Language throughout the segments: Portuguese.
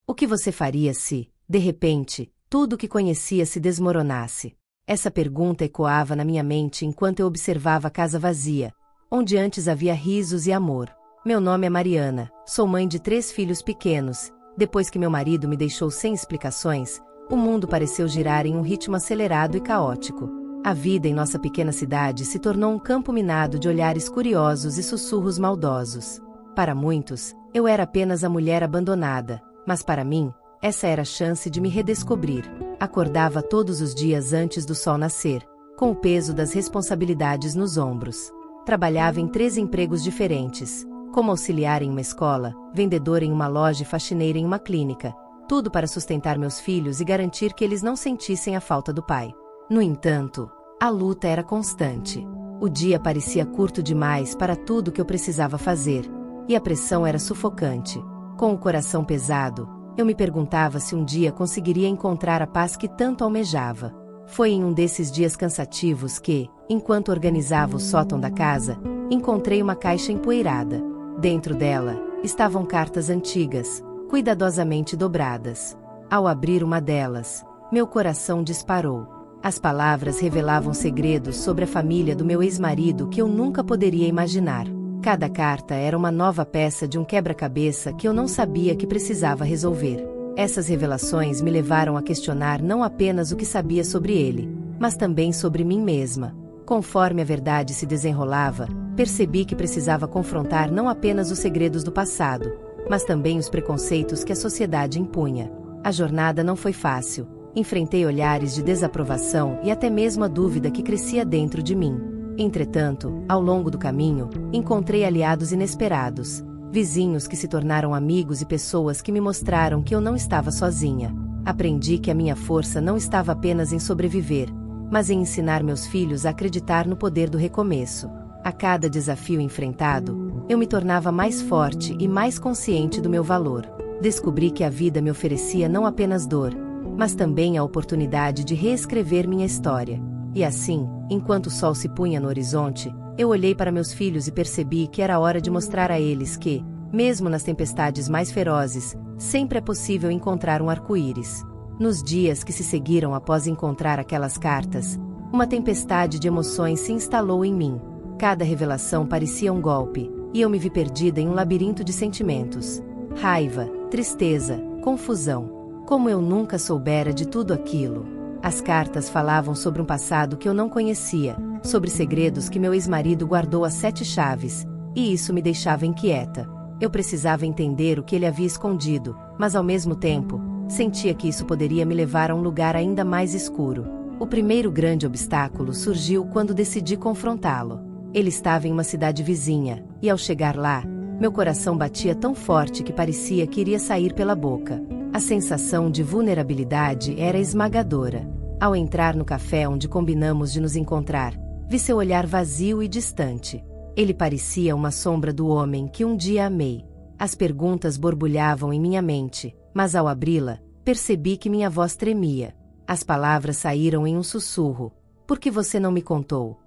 O que você faria se, de repente, tudo o que conhecia se desmoronasse? Essa pergunta ecoava na minha mente enquanto eu observava a casa vazia, onde antes havia risos e amor. Meu nome é Mariana, sou mãe de 3 filhos pequenos. Depois que meu marido me deixou sem explicações, o mundo pareceu girar em um ritmo acelerado e caótico. A vida em nossa pequena cidade se tornou um campo minado de olhares curiosos e sussurros maldosos. Para muitos, eu era apenas a mulher abandonada, mas para mim, essa era a chance de me redescobrir. Acordava todos os dias antes do sol nascer, com o peso das responsabilidades nos ombros. Trabalhava em 3 empregos diferentes, como auxiliar em uma escola, vendedora em uma loja e faxineira em uma clínica, tudo para sustentar meus filhos e garantir que eles não sentissem a falta do pai. No entanto, a luta era constante. O dia parecia curto demais para tudo que eu precisava fazer, e a pressão era sufocante. Com o coração pesado, eu me perguntava se um dia conseguiria encontrar a paz que tanto almejava. Foi em um desses dias cansativos que, enquanto organizava o sótão da casa, encontrei uma caixa empoeirada. Dentro dela, estavam cartas antigas, cuidadosamente dobradas. Ao abrir uma delas, meu coração disparou. As palavras revelavam segredos sobre a família do meu ex-marido que eu nunca poderia imaginar. Cada carta era uma nova peça de um quebra-cabeça que eu não sabia que precisava resolver. Essas revelações me levaram a questionar não apenas o que sabia sobre ele, mas também sobre mim mesma. Conforme a verdade se desenrolava, percebi que precisava confrontar não apenas os segredos do passado, mas também os preconceitos que a sociedade impunha. A jornada não foi fácil. Enfrentei olhares de desaprovação e até mesmo a dúvida que crescia dentro de mim. Entretanto, ao longo do caminho, encontrei aliados inesperados, vizinhos que se tornaram amigos e pessoas que me mostraram que eu não estava sozinha. Aprendi que a minha força não estava apenas em sobreviver, mas em ensinar meus filhos a acreditar no poder do recomeço. A cada desafio enfrentado, eu me tornava mais forte e mais consciente do meu valor. Descobri que a vida me oferecia não apenas dor, mas também a oportunidade de reescrever minha história. E assim, enquanto o sol se punha no horizonte, eu olhei para meus filhos e percebi que era hora de mostrar a eles que, mesmo nas tempestades mais ferozes, sempre é possível encontrar um arco-íris. Nos dias que se seguiram após encontrar aquelas cartas, uma tempestade de emoções se instalou em mim. Cada revelação parecia um golpe, e eu me vi perdida em um labirinto de sentimentos. Raiva, tristeza, confusão. Como eu nunca soubera de tudo aquilo. As cartas falavam sobre um passado que eu não conhecia, sobre segredos que meu ex-marido guardou a 7 chaves, e isso me deixava inquieta. Eu precisava entender o que ele havia escondido, mas ao mesmo tempo, sentia que isso poderia me levar a um lugar ainda mais escuro. O primeiro grande obstáculo surgiu quando decidi confrontá-lo. Ele estava em uma cidade vizinha, e ao chegar lá, meu coração batia tão forte que parecia que iria sair pela boca. A sensação de vulnerabilidade era esmagadora. Ao entrar no café onde combinamos de nos encontrar, vi seu olhar vazio e distante. Ele parecia uma sombra do homem que um dia amei. As perguntas borbulhavam em minha mente, mas ao abri-la, percebi que minha voz tremia. As palavras saíram em um sussurro. Por que você não me contou?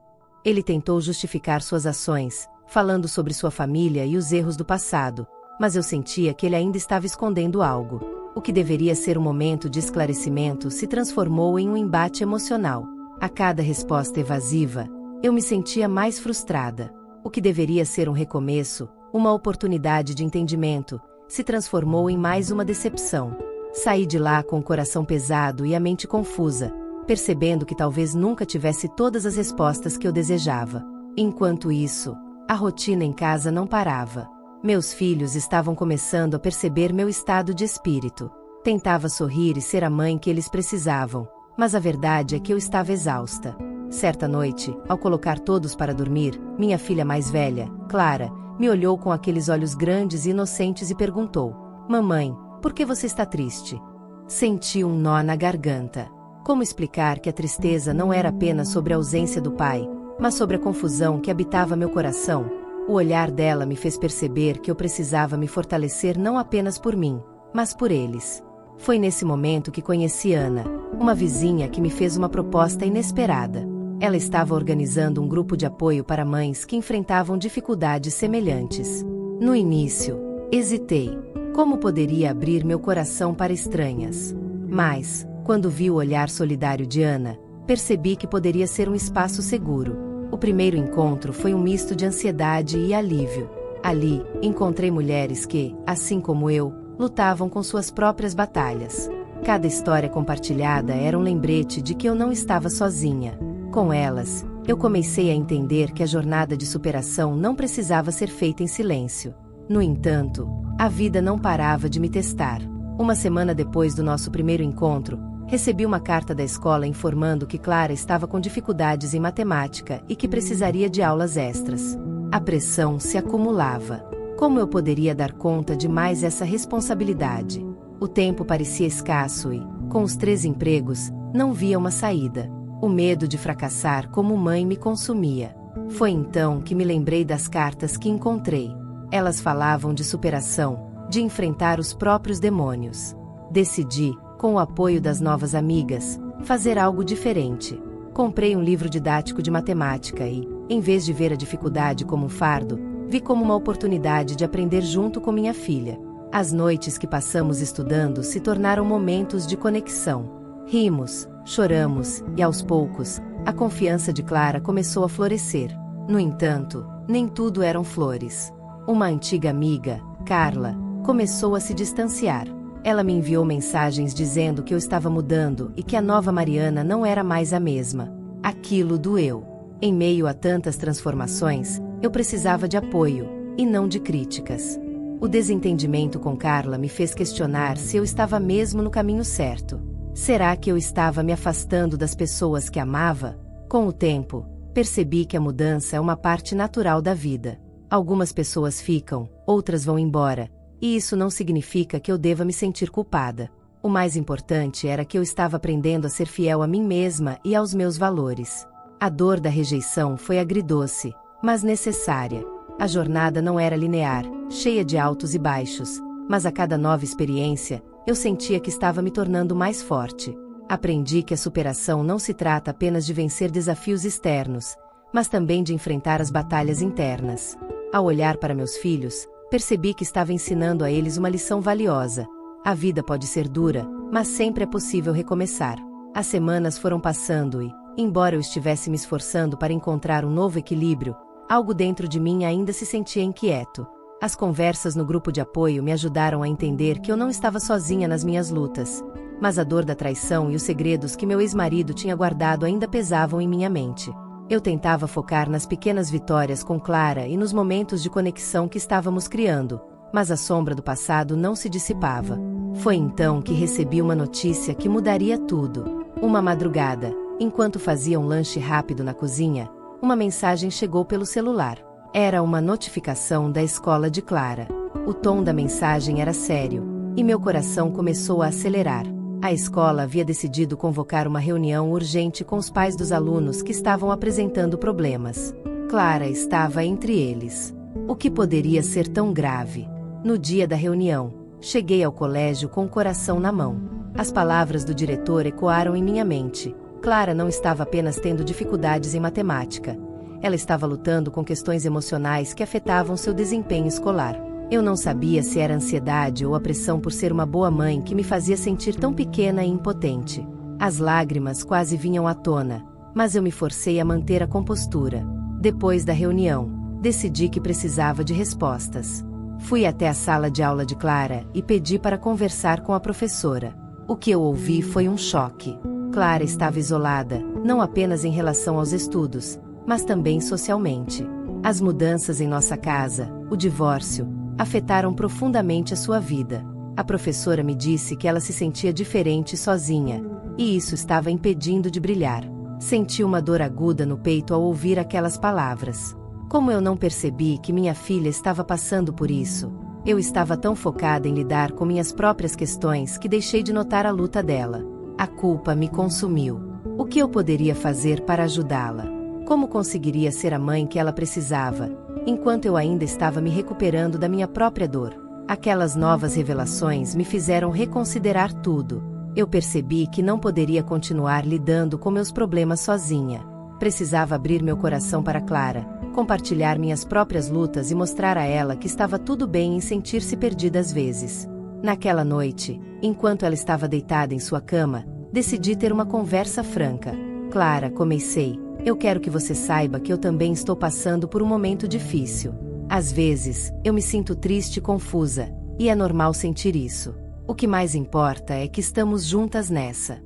Ele tentou justificar suas ações, falando sobre sua família e os erros do passado, mas eu sentia que ele ainda estava escondendo algo. O que deveria ser um momento de esclarecimento se transformou em um embate emocional. A cada resposta evasiva, eu me sentia mais frustrada. O que deveria ser um recomeço, uma oportunidade de entendimento, se transformou em mais uma decepção. Saí de lá com o coração pesado e a mente confusa, percebendo que talvez nunca tivesse todas as respostas que eu desejava. Enquanto isso, a rotina em casa não parava. Meus filhos estavam começando a perceber meu estado de espírito. Tentava sorrir e ser a mãe que eles precisavam, mas a verdade é que eu estava exausta. Certa noite, ao colocar todos para dormir, minha filha mais velha, Clara, me olhou com aqueles olhos grandes e inocentes e perguntou: "Mamãe, por que você está triste?" Senti um nó na garganta. Como explicar que a tristeza não era apenas sobre a ausência do pai, mas sobre a confusão que habitava meu coração? O olhar dela me fez perceber que eu precisava me fortalecer não apenas por mim, mas por eles. Foi nesse momento que conheci Ana, uma vizinha que me fez uma proposta inesperada. Ela estava organizando um grupo de apoio para mães que enfrentavam dificuldades semelhantes. No início, hesitei. Como poderia abrir meu coração para estranhas? Mas, quando vi o olhar solidário de Ana, percebi que poderia ser um espaço seguro. O primeiro encontro foi um misto de ansiedade e alívio. Ali, encontrei mulheres que, assim como eu, lutavam com suas próprias batalhas. Cada história compartilhada era um lembrete de que eu não estava sozinha. Com elas, eu comecei a entender que a jornada de superação não precisava ser feita em silêncio. No entanto, a vida não parava de me testar. Uma semana depois do nosso primeiro encontro, recebi uma carta da escola informando que Clara estava com dificuldades em matemática e que precisaria de aulas extras. A pressão se acumulava. Como eu poderia dar conta de mais essa responsabilidade? O tempo parecia escasso e, com os 3 empregos, não via uma saída. O medo de fracassar como mãe me consumia. Foi então que me lembrei das cartas que encontrei. Elas falavam de superação, de enfrentar os próprios demônios. Decidi, com o apoio das novas amigas, fazer algo diferente. Comprei um livro didático de matemática e, em vez de ver a dificuldade como um fardo, vi como uma oportunidade de aprender junto com minha filha. As noites que passamos estudando se tornaram momentos de conexão. Rimos, choramos, e aos poucos, a confiança de Clara começou a florescer. No entanto, nem tudo eram flores. Uma antiga amiga, Carla, começou a se distanciar. Ela me enviou mensagens dizendo que eu estava mudando e que a nova Mariana não era mais a mesma. Aquilo doeu. Em meio a tantas transformações, eu precisava de apoio, e não de críticas. O desentendimento com Carla me fez questionar se eu estava mesmo no caminho certo. Será que eu estava me afastando das pessoas que amava? Com o tempo, percebi que a mudança é uma parte natural da vida. Algumas pessoas ficam, outras vão embora, e isso não significa que eu deva me sentir culpada. O mais importante era que eu estava aprendendo a ser fiel a mim mesma e aos meus valores. A dor da rejeição foi agridoce, mas necessária. A jornada não era linear, cheia de altos e baixos, mas a cada nova experiência, eu sentia que estava me tornando mais forte. Aprendi que a superação não se trata apenas de vencer desafios externos, mas também de enfrentar as batalhas internas. Ao olhar para meus filhos, percebi que estava ensinando a eles uma lição valiosa. A vida pode ser dura, mas sempre é possível recomeçar. As semanas foram passando e, embora eu estivesse me esforçando para encontrar um novo equilíbrio, algo dentro de mim ainda se sentia inquieto. As conversas no grupo de apoio me ajudaram a entender que eu não estava sozinha nas minhas lutas, mas a dor da traição e os segredos que meu ex-marido tinha guardado ainda pesavam em minha mente. Eu tentava focar nas pequenas vitórias com Clara e nos momentos de conexão que estávamos criando, mas a sombra do passado não se dissipava. Foi então que recebi uma notícia que mudaria tudo. Uma madrugada, enquanto fazia um lanche rápido na cozinha, uma mensagem chegou pelo celular. Era uma notificação da escola de Clara. O tom da mensagem era sério, e meu coração começou a acelerar. A escola havia decidido convocar uma reunião urgente com os pais dos alunos que estavam apresentando problemas. Clara estava entre eles. O que poderia ser tão grave? No dia da reunião, cheguei ao colégio com o coração na mão. As palavras do diretor ecoaram em minha mente. Clara não estava apenas tendo dificuldades em matemática. Ela estava lutando com questões emocionais que afetavam seu desempenho escolar. Eu não sabia se era ansiedade ou a pressão por ser uma boa mãe que me fazia sentir tão pequena e impotente. As lágrimas quase vinham à tona, mas eu me forcei a manter a compostura. Depois da reunião, decidi que precisava de respostas. Fui até a sala de aula de Clara e pedi para conversar com a professora. O que eu ouvi foi um choque. Clara estava isolada, não apenas em relação aos estudos, mas também socialmente. As mudanças em nossa casa, o divórcio, afetaram profundamente a sua vida. A professora me disse que ela se sentia diferente e sozinha, e isso estava impedindo de brilhar. Senti uma dor aguda no peito ao ouvir aquelas palavras. Como eu não percebi que minha filha estava passando por isso? Eu estava tão focada em lidar com minhas próprias questões que deixei de notar a luta dela. A culpa me consumiu. O que eu poderia fazer para ajudá-la? Como conseguiria ser a mãe que ela precisava, enquanto eu ainda estava me recuperando da minha própria dor? Aquelas novas revelações me fizeram reconsiderar tudo. Eu percebi que não poderia continuar lidando com meus problemas sozinha. Precisava abrir meu coração para Clara, compartilhar minhas próprias lutas e mostrar a ela que estava tudo bem em sentir-se perdida às vezes. Naquela noite, enquanto ela estava deitada em sua cama, decidi ter uma conversa franca. Clara, comecei, eu quero que você saiba que eu também estou passando por um momento difícil. Às vezes, eu me sinto triste e confusa, e é normal sentir isso. O que mais importa é que estamos juntas nessa.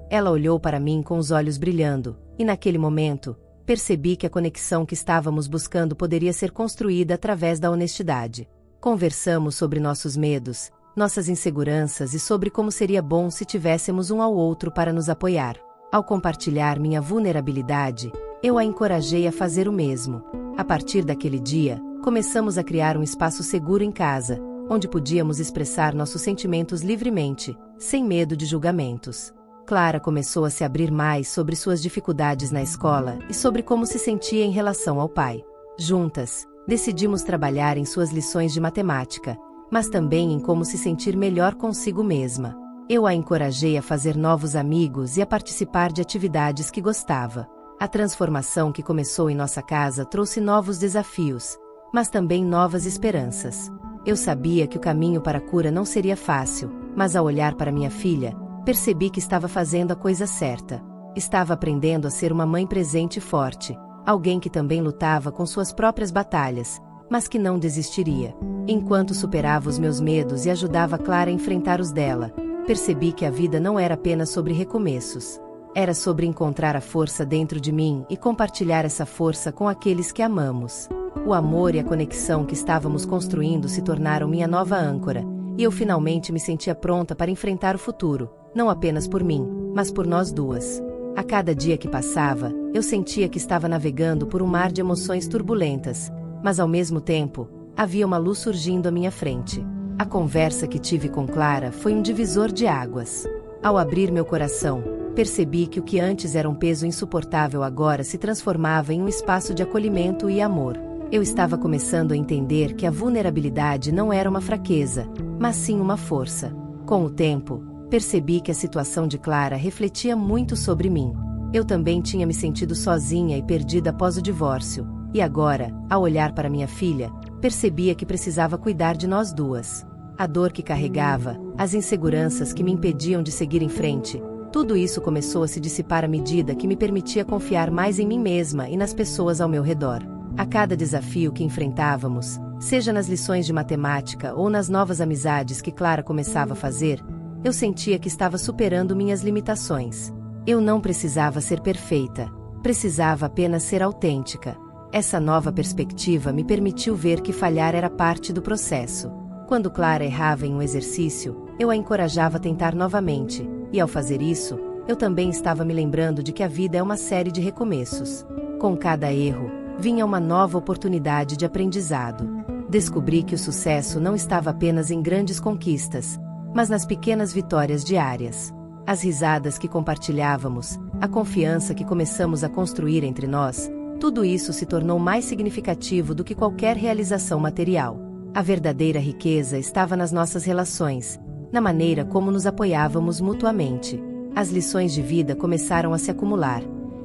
Ela olhou para mim com os olhos brilhando, e naquele momento, percebi que a conexão que estávamos buscando poderia ser construída através da honestidade. Conversamos sobre nossos medos, nossas inseguranças e sobre como seria bom se tivéssemos um ao outro para nos apoiar. Ao compartilhar minha vulnerabilidade, eu a encorajei a fazer o mesmo. A partir daquele dia, começamos a criar um espaço seguro em casa, onde podíamos expressar nossos sentimentos livremente, sem medo de julgamentos. Clara começou a se abrir mais sobre suas dificuldades na escola e sobre como se sentia em relação ao pai. Juntas, decidimos trabalhar em suas lições de matemática, mas também em como se sentir melhor consigo mesma. Eu a encorajei a fazer novos amigos e a participar de atividades que gostava. A transformação que começou em nossa casa trouxe novos desafios, mas também novas esperanças. Eu sabia que o caminho para a cura não seria fácil, mas ao olhar para minha filha, percebi que estava fazendo a coisa certa. Estava aprendendo a ser uma mãe presente e forte, alguém que também lutava com suas próprias batalhas, mas que não desistiria. Enquanto superava os meus medos e ajudava Clara a enfrentar os dela, percebi que a vida não era apenas sobre recomeços. Era sobre encontrar a força dentro de mim e compartilhar essa força com aqueles que amamos. O amor e a conexão que estávamos construindo se tornaram minha nova âncora, e eu finalmente me sentia pronta para enfrentar o futuro, não apenas por mim, mas por nós duas. A cada dia que passava, eu sentia que estava navegando por um mar de emoções turbulentas, mas ao mesmo tempo, havia uma luz surgindo à minha frente. A conversa que tive com Clara foi um divisor de águas. Ao abrir meu coração, percebi que o que antes era um peso insuportável agora se transformava em um espaço de acolhimento e amor. Eu estava começando a entender que a vulnerabilidade não era uma fraqueza, mas sim uma força. Com o tempo, percebi que a situação de Clara refletia muito sobre mim. Eu também tinha me sentido sozinha e perdida após o divórcio, e agora, ao olhar para minha filha, percebia que precisava cuidar de nós duas. A dor que carregava, as inseguranças que me impediam de seguir em frente, tudo isso começou a se dissipar à medida que me permitia confiar mais em mim mesma e nas pessoas ao meu redor. A cada desafio que enfrentávamos, seja nas lições de matemática ou nas novas amizades que Clara começava a fazer, eu sentia que estava superando minhas limitações. Eu não precisava ser perfeita, precisava apenas ser autêntica. Essa nova perspectiva me permitiu ver que falhar era parte do processo. Quando Clara errava em um exercício, eu a encorajava a tentar novamente, e ao fazer isso, eu também estava me lembrando de que a vida é uma série de recomeços. Com cada erro, vinha uma nova oportunidade de aprendizado. Descobri que o sucesso não estava apenas em grandes conquistas, mas nas pequenas vitórias diárias. As risadas que compartilhávamos, a confiança que começamos a construir entre nós, tudo isso se tornou mais significativo do que qualquer realização material. A verdadeira riqueza estava nas nossas relações, na maneira como nos apoiávamos mutuamente. As lições de vida começaram a se acumular,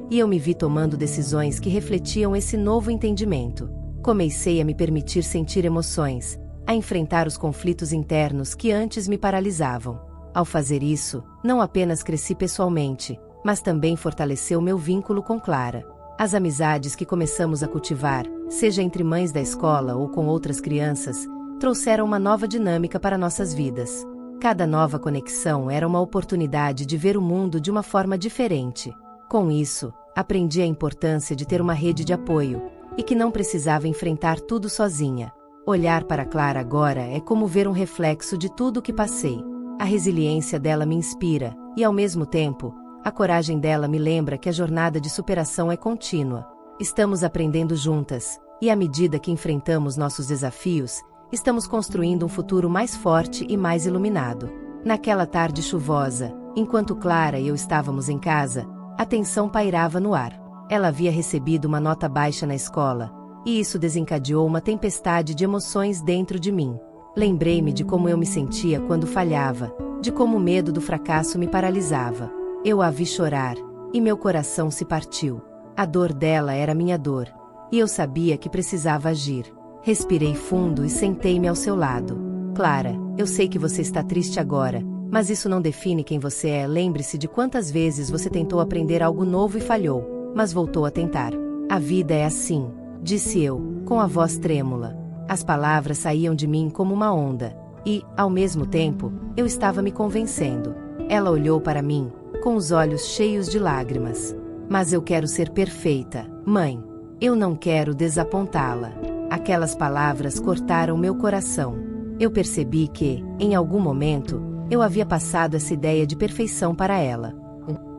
e eu me vi tomando decisões que refletiam esse novo entendimento. Comecei a me permitir sentir emoções, a enfrentar os conflitos internos que antes me paralisavam. Ao fazer isso, não apenas cresci pessoalmente, mas também fortaleceu meu vínculo com Clara. As amizades que começamos a cultivar, seja entre mães da escola ou com outras crianças, trouxeram uma nova dinâmica para nossas vidas. Cada nova conexão era uma oportunidade de ver o mundo de uma forma diferente. Com isso, aprendi a importância de ter uma rede de apoio, e que não precisava enfrentar tudo sozinha. Olhar para Clara agora é como ver um reflexo de tudo o que passei. A resiliência dela me inspira, e ao mesmo tempo, a coragem dela me lembra que a jornada de superação é contínua. Estamos aprendendo juntas, e à medida que enfrentamos nossos desafios, estamos construindo um futuro mais forte e mais iluminado. Naquela tarde chuvosa, enquanto Clara e eu estávamos em casa, a tensão pairava no ar. Ela havia recebido uma nota baixa na escola, e isso desencadeou uma tempestade de emoções dentro de mim. Lembrei-me de como eu me sentia quando falhava, de como o medo do fracasso me paralisava. Eu a vi chorar, e meu coração se partiu. A dor dela era minha dor, e eu sabia que precisava agir. Respirei fundo e sentei-me ao seu lado. Clara, eu sei que você está triste agora, mas isso não define quem você é. Lembre-se de quantas vezes você tentou aprender algo novo e falhou, mas voltou a tentar. A vida é assim, disse eu, com a voz trêmula. As palavras saíam de mim como uma onda, e, ao mesmo tempo, eu estava me convencendo. Ela olhou para mim, com os olhos cheios de lágrimas. Mas eu quero ser perfeita, mãe. Eu não quero desapontá-la. Aquelas palavras cortaram meu coração. Eu percebi que, em algum momento, eu havia passado essa ideia de perfeição para ela.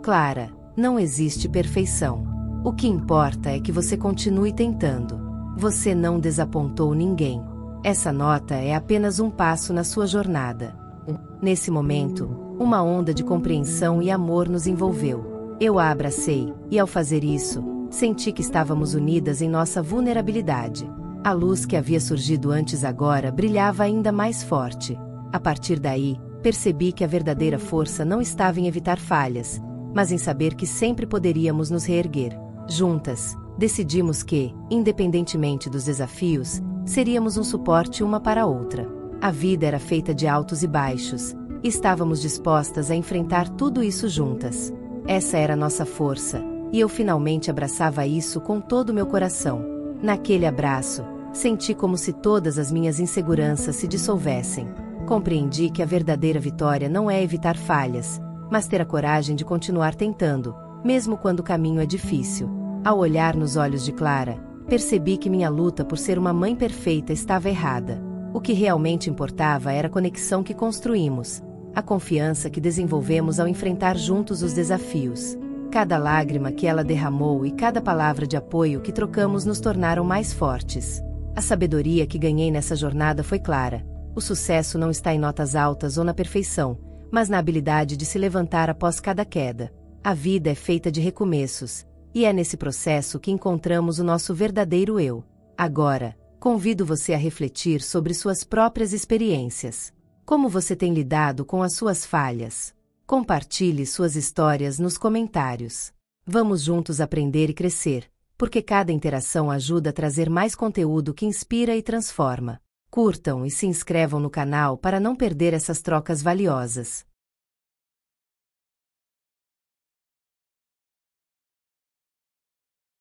Clara, não existe perfeição. O que importa é que você continue tentando. Você não desapontou ninguém. Essa nota é apenas um passo na sua jornada. Nesse momento, uma onda de compreensão e amor nos envolveu. Eu a abracei, e ao fazer isso, senti que estávamos unidas em nossa vulnerabilidade. A luz que havia surgido antes agora brilhava ainda mais forte. A partir daí, percebi que a verdadeira força não estava em evitar falhas, mas em saber que sempre poderíamos nos reerguer. Juntas, decidimos que, independentemente dos desafios, seríamos um suporte uma para a outra. A vida era feita de altos e baixos, e estávamos dispostas a enfrentar tudo isso juntas. Essa era nossa força, e eu finalmente abraçava isso com todo o meu coração. Naquele abraço, senti como se todas as minhas inseguranças se dissolvessem. Compreendi que a verdadeira vitória não é evitar falhas, mas ter a coragem de continuar tentando, mesmo quando o caminho é difícil. Ao olhar nos olhos de Clara, percebi que minha luta por ser uma mãe perfeita estava errada. O que realmente importava era a conexão que construímos, a confiança que desenvolvemos ao enfrentar juntos os desafios. Cada lágrima que ela derramou e cada palavra de apoio que trocamos nos tornaram mais fortes. A sabedoria que ganhei nessa jornada foi clara. O sucesso não está em notas altas ou na perfeição, mas na habilidade de se levantar após cada queda. A vida é feita de recomeços, e é nesse processo que encontramos o nosso verdadeiro eu. Agora, convido você a refletir sobre suas próprias experiências. Como você tem lidado com as suas falhas? Compartilhe suas histórias nos comentários. Vamos juntos aprender e crescer, porque cada interação ajuda a trazer mais conteúdo que inspira e transforma. Curtam e se inscrevam no canal para não perder essas trocas valiosas.